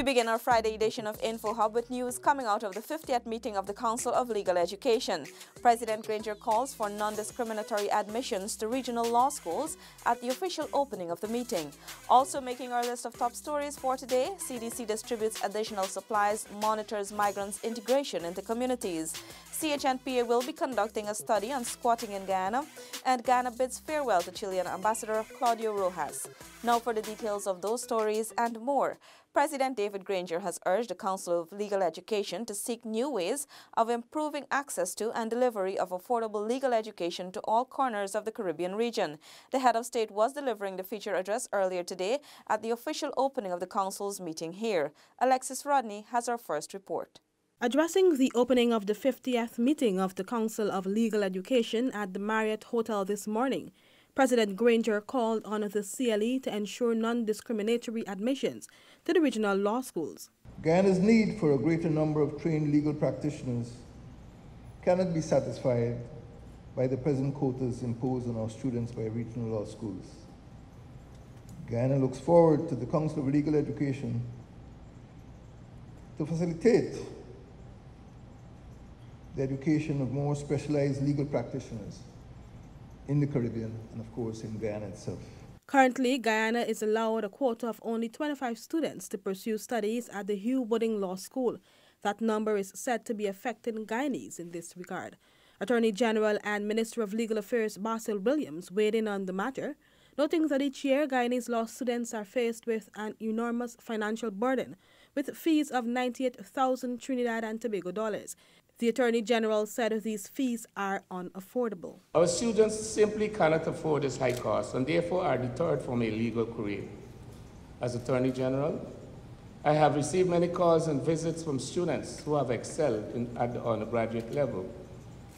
begin our Friday edition of InfoHub with news coming out of the 50th meeting of the Council of Legal Education. President Granger calls for non-discriminatory admissions to regional law schools at the official opening of the meeting. Also making our list of top stories for today, CDC distributes additional supplies, monitors migrants' integration into communities. CHNPA will be conducting a study on squatting in Guyana, and Guyana bids farewell to Chilean Ambassador Claudio Rojas. Now for the details of those stories and more. President David Granger has urged the Council of Legal Education to seek new ways of improving access to and delivery of affordable legal education to all corners of the Caribbean region. The head of state was delivering the feature address earlier today at the official opening of the Council's meeting here. Alexis Rodney has our first report. Addressing the opening of the 50th meeting of the Council of Legal Education at the Marriott Hotel this morning, President Granger called on the CLE to ensure non-discriminatory admissions to the regional law schools. Guyana's need for a greater number of trained legal practitioners cannot be satisfied by the present quotas imposed on our students by regional law schools. Guyana looks forward to the Council of Legal Education to facilitate the education of more specialized legal practitioners in the Caribbean and, of course, in Guyana itself. Currently, Guyana is allowed a quota of only 25 students to pursue studies at the Hugh Wooding Law School. That number is said to be affecting Guyanese in this regard. Attorney General and Minister of Legal Affairs Basil Williams weighed in on the matter, noting that each year Guyanese law students are faced with an enormous financial burden, with fees of 98,000 Trinidad and Tobago dollars. The Attorney General said these fees are unaffordable. Our students simply cannot afford this high cost and therefore are deterred from a legal career. As Attorney General, I have received many calls and visits from students who have excelled at the undergraduate level,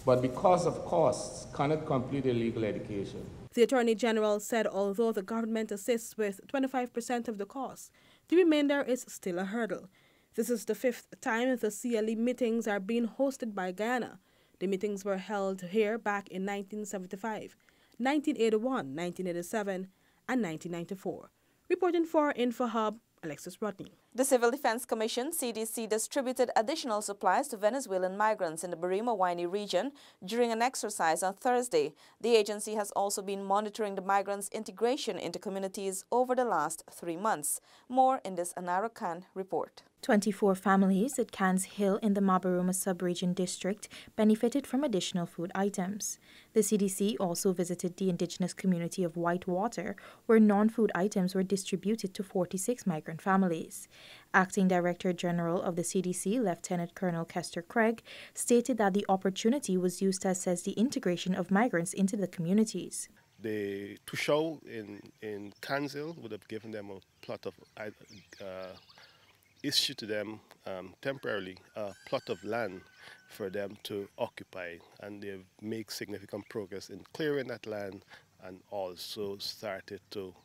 but because of costs, cannot complete a legal education. The Attorney General said although the government assists with 25% of the cost, the remainder is still a hurdle. This is the 5th time the CLE meetings are being hosted by Guyana. The meetings were held here back in 1975, 1981, 1987, and 1994. Reporting for InfoHub, Alexis Rodney. The Civil Defense Commission, CDC, distributed additional supplies to Venezuelan migrants in the Barima-Waini region during an exercise on Thursday. The agency has also been monitoring the migrants' integration into communities over the last 3 months. More in this Anara Khan report. 24 families at Cans Hill in the Mabaruma sub-region district benefited from additional food items. The CDC also visited the indigenous community of Whitewater, where non-food items were distributed to 46 migrant families. Acting Director General of the CDC, Lieutenant Colonel Kester Craig, stated that the opportunity was used to assess the integration of migrants into the communities. The Tushao in Cans Hill would have given them a plot of issue to them temporarily a plot of land for them to occupy, and they've made significant progress in clearing that land and also started to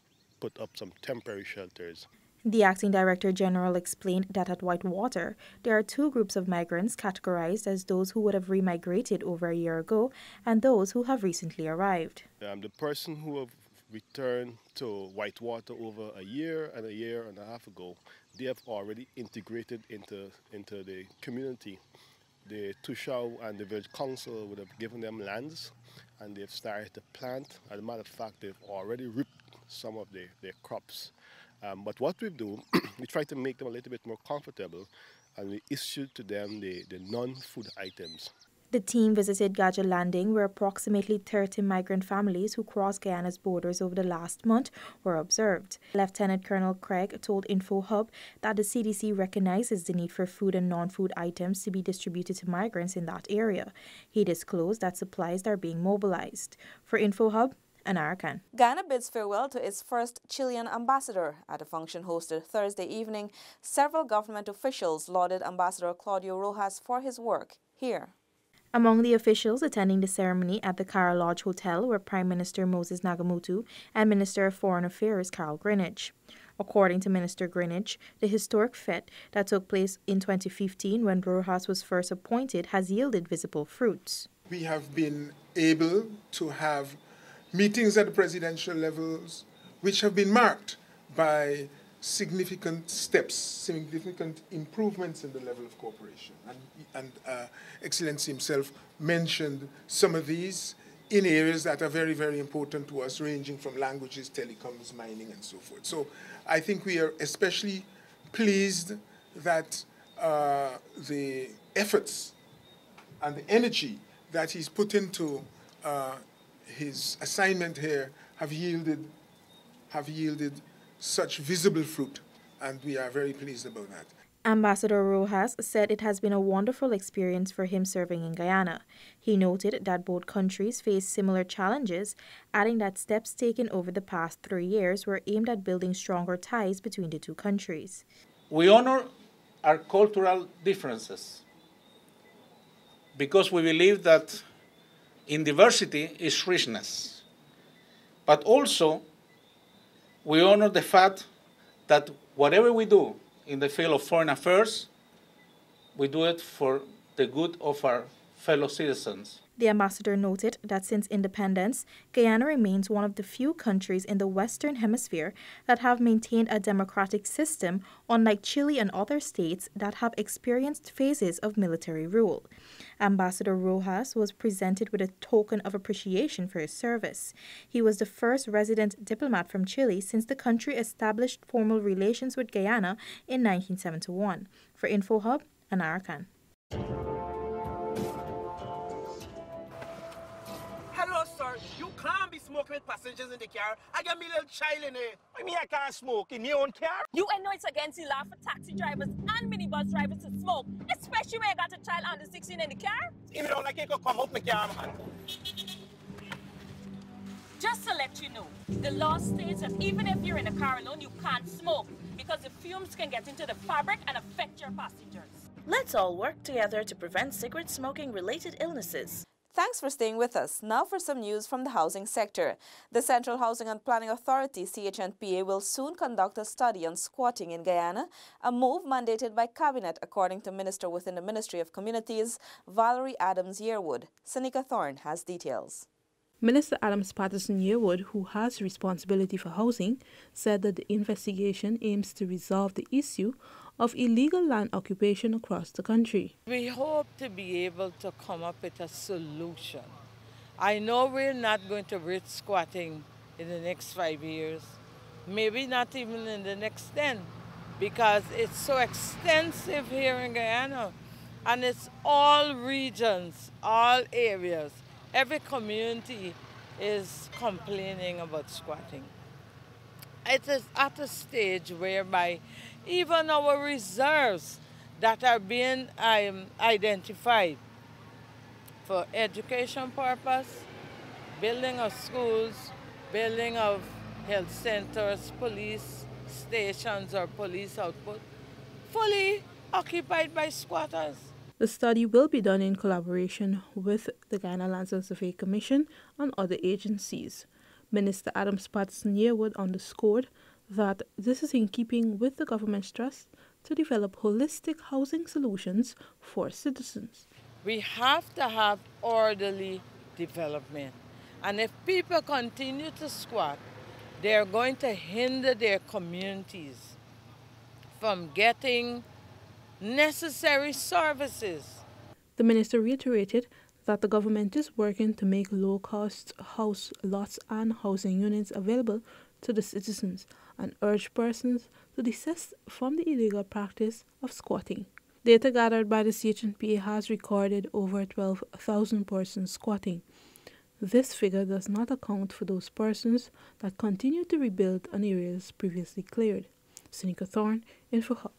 put up some temporary shelters. The Acting Director General explained that at Whitewater, there are 2 groups of migrants categorized as those who would have remigrated over a year ago and those who have recently arrived. The person who have returned to Whitewater over a year and a half ago, they have already integrated into the community. The Tushao and the village council would have given them lands and they've started to plant. As a matter of fact, they've already reaped some of their crops. But what we do, we try to make them a little bit more comfortable and we issue to them the non-food items. The team visited Gaja Landing, where approximately 30 migrant families who crossed Guyana's borders over the last month were observed. Lieutenant Colonel Craig told InfoHub that the CDC recognizes the need for food and non-food items to be distributed to migrants in that area. He disclosed that supplies are being mobilized. For InfoHub, Anara Khan. Guyana bids farewell to its first Chilean ambassador. At a function hosted Thursday evening, several government officials lauded Ambassador Claudio Rojas for his work here. Among the officials attending the ceremony at the Cara Lodge Hotel were Prime Minister Moses Nagamutu and Minister of Foreign Affairs Carl Greenidge. According to Minister Greenidge, the historic fete that took place in 2015 when Rojas was first appointed has yielded visible fruits. We have been able to have meetings at the presidential levels which have been marked by significant steps, significant improvements in the level of cooperation. And Excellency himself mentioned some of these in areas that are very, very important to us, ranging from languages, telecoms, mining, and so forth. So I think we are especially pleased that the efforts and the energy that he's put into his assignment here have yielded such visible fruit, and we are very pleased about that. Ambassador Rojas said it has been a wonderful experience for him serving in Guyana. He noted that both countries face similar challenges, adding that steps taken over the past 3 years were aimed at building stronger ties between the two countries. We honor our cultural differences because we believe that in diversity is richness. But also, we honor the fact that whatever we do in the field of foreign affairs, we do it for the good of our fellow citizens. The ambassador noted that since independence, Guyana remains one of the few countries in the Western Hemisphere that have maintained a democratic system, unlike Chile and other states that have experienced phases of military rule. Ambassador Rojas was presented with a token of appreciation for his service. He was the first resident diplomat from Chile since the country established formal relations with Guyana in 1971. For InfoHub, Anara Khan. Hello, sir. You can't be smoking with passengers in the car. I got me little child in there. I mean, I can't smoke in your own car. You know it's against the law for taxi drivers and minibus drivers to smoke, especially when you got a child under 16 in the car. If you don't like it, go come out my car, man. Just to let you know, the law states that even if you're in a car alone, you can't smoke because the fumes can get into the fabric and affect your passengers. Let's all work together to prevent cigarette smoking-related illnesses. Thanks for staying with us. Now for some news from the housing sector. The Central Housing and Planning Authority, CHNPA, will soon conduct a study on squatting in Guyana, a move mandated by Cabinet, according to Minister within the Ministry of Communities, Valerie Adams-Yearwood. Seneca Thorne has details. Minister Adams Patterson Yearwood, who has responsibility for housing, said that the investigation aims to resolve the issue of illegal land occupation across the country. We hope to be able to come up with a solution. I know we're not going to rid squatting in the next 5 years, maybe not even in the next 10, because it's so extensive here in Guyana, and it's all regions, all areas. Every community is complaining about squatting. It is at a stage whereby even our reserves that are being identified for education purpose, building of schools, building of health centers, police stations or police output, fully occupied by squatters. The study will be done in collaboration with the Guyana Lands and Survey Commission and other agencies. Minister Adams Patterson Yearwood underscored that this is in keeping with the government's thrust to develop holistic housing solutions for citizens. We have to have orderly development. And if people continue to squat, they are going to hinder their communities from getting necessary services. The minister reiterated that the government is working to make low-cost house lots and housing units available to the citizens and urged persons to desist from the illegal practice of squatting. Data gathered by the CHNPA has recorded over 12,000 persons squatting. This figure does not account for those persons that continue to rebuild on areas previously cleared. Seneca Thorne, InfoHub.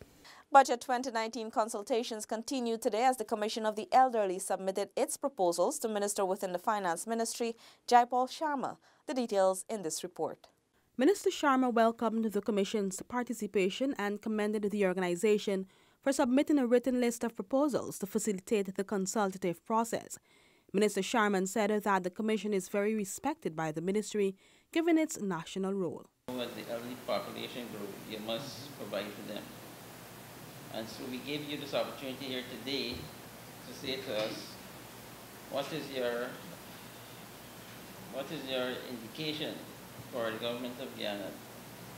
Budget 2019 consultations continue today as the Commission of the Elderly submitted its proposals to Minister within the Finance Ministry, Jaipal Sharma. The details in this report. Minister Sharma welcomed the Commission's participation and commended the organization for submitting a written list of proposals to facilitate the consultative process. Minister Sharma said that the Commission is very respected by the Ministry, given its national role. As the elderly population grows, you must provide for them. And so we gave you this opportunity here today to say to us, what is your indication for the government of Guyana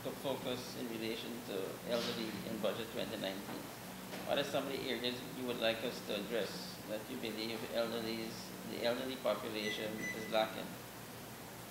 to focus in relation to elderly in budget 2019? What are some of the areas you would like us to address that you believe the elderly population is lacking,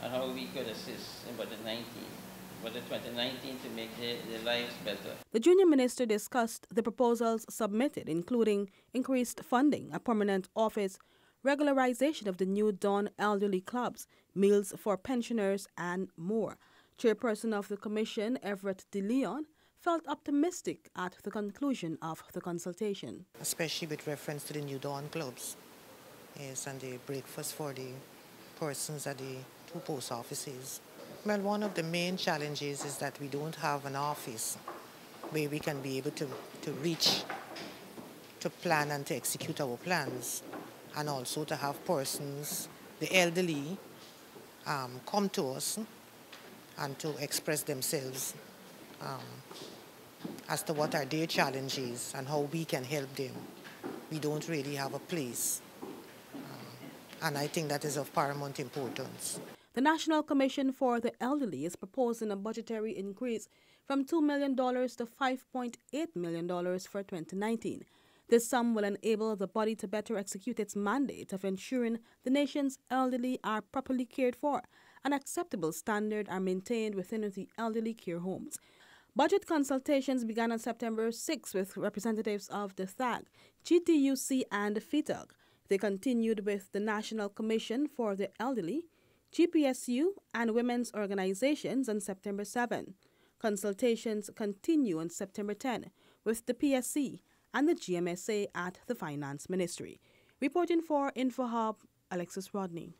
and how we could assist in budget 2019 to make their lives better? The junior minister discussed the proposals submitted, including increased funding, a permanent office, regularization of the new Dawn elderly clubs, meals for pensioners, and more. Chairperson of the commission, Everett De Leon, felt optimistic at the conclusion of the consultation. Especially with reference to the new Dawn clubs, yes, and the breakfast for the persons at the two post offices. Well, one of the main challenges is that we don't have an office where we can be able to reach, to plan and to execute our plans, and also to have persons, the elderly, come to us and to express themselves as to what are their challenges and how we can help them. We don't really have a place, and I think that is of paramount importance. The National Commission for the Elderly is proposing a budgetary increase from $2 million to $5.8 million for 2019. This sum will enable the body to better execute its mandate of ensuring the nation's elderly are properly cared for and acceptable standards are maintained within the elderly care homes. Budget consultations began on September 6 with representatives of the THAG, GTUC, and FITUG. They continued with the National Commission for the Elderly, GPSU, and women's organizations on September 7. Consultations continue on September 10 with the PSC and the GMSA at the Finance Ministry. Reporting for InfoHub, Alexis Rodney.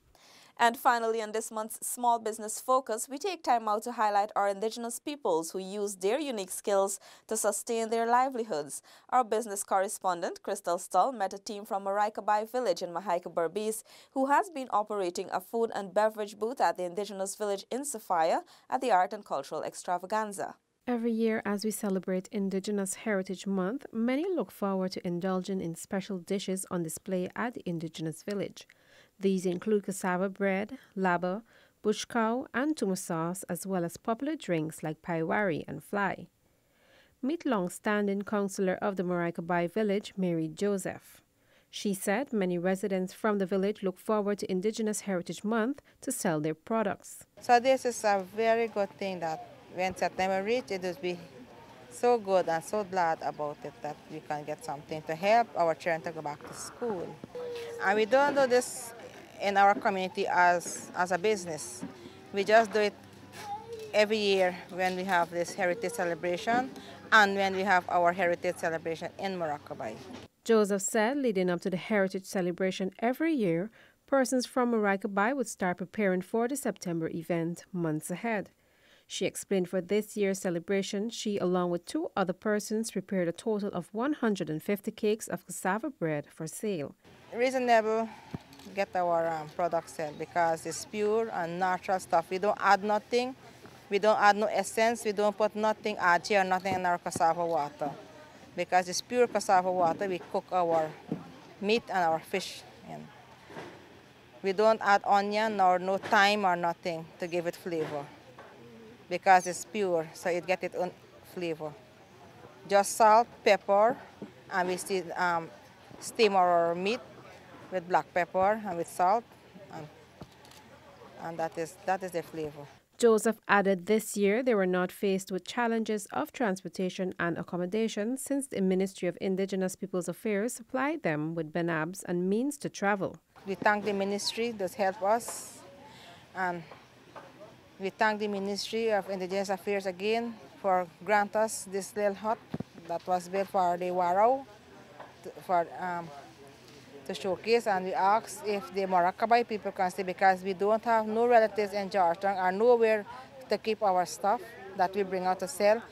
And finally, on this month's Small Business Focus, we take time out to highlight our indigenous peoples who use their unique skills to sustain their livelihoods. Our business correspondent, Crystal Stull, met a team from Maraikabai village in Mahaica Berbice who has been operating a food and beverage booth at the indigenous village in Sophia at the Art and Cultural Extravaganza. Every year as we celebrate Indigenous Heritage Month, many look forward to indulging in special dishes on display at the Indigenous Village. These include cassava bread, laba, bush cow, and tuma sauce, as well as popular drinks like paiwari and fly. Meet long-standing councillor of the Maraikabai village, Mary Joseph. She said many residents from the village look forward to Indigenous Heritage Month to sell their products. So this is a very good thing that when September reaches, it will be so good and so glad about it that we can get something to help our children to go back to school. And we don't do this in our community as a business. We just do it every year when we have this heritage celebration and when we have our heritage celebration in Maraikabai. Joseph said leading up to the heritage celebration every year, persons from Maraikabai would start preparing for the September event months ahead. She explained for this year's celebration, she, along with 2 other persons, prepared a total of 150 cakes of cassava bread for sale. Reasonable get our products sold because it's pure and natural stuff. We don't add nothing. We don't add no essence. We don't put nothing, achi or nothing in our cassava water. Because it's pure cassava water, we cook our meat and our fish in. We don't add onion or no thyme or nothing to give it flavor. Because it's pure, so it gets its own flavor. Just salt, pepper, and we steam our meat with black pepper and with salt, and that is the flavor. Joseph added this year they were not faced with challenges of transportation and accommodation since the Ministry of Indigenous Peoples Affairs supplied them with benabs and means to travel. We thank the ministry that helped us, and we thank the Ministry of Indigenous Affairs again for grant us this little hut that was built for the Warao to showcase, and we ask if the Maraikabai people can stay because we don't have no relatives in Georgetown or nowhere to keep our stuff that we bring out to sell.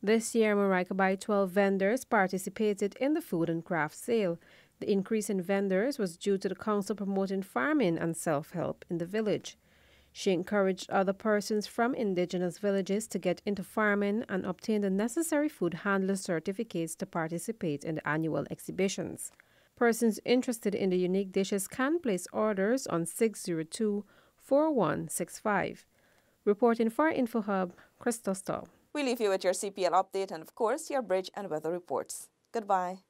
This year, Maraikabai 12 vendors participated in the food and craft sale. The increase in vendors was due to the council promoting farming and self-help in the village. She encouraged other persons from indigenous villages to get into farming and obtain the necessary food handler certificates to participate in the annual exhibitions. Persons interested in the unique dishes can place orders on 602-4165. Reporting for InfoHub, Crystal Stull. We leave you with your CPL update and, of course, your bridge and weather reports. Goodbye.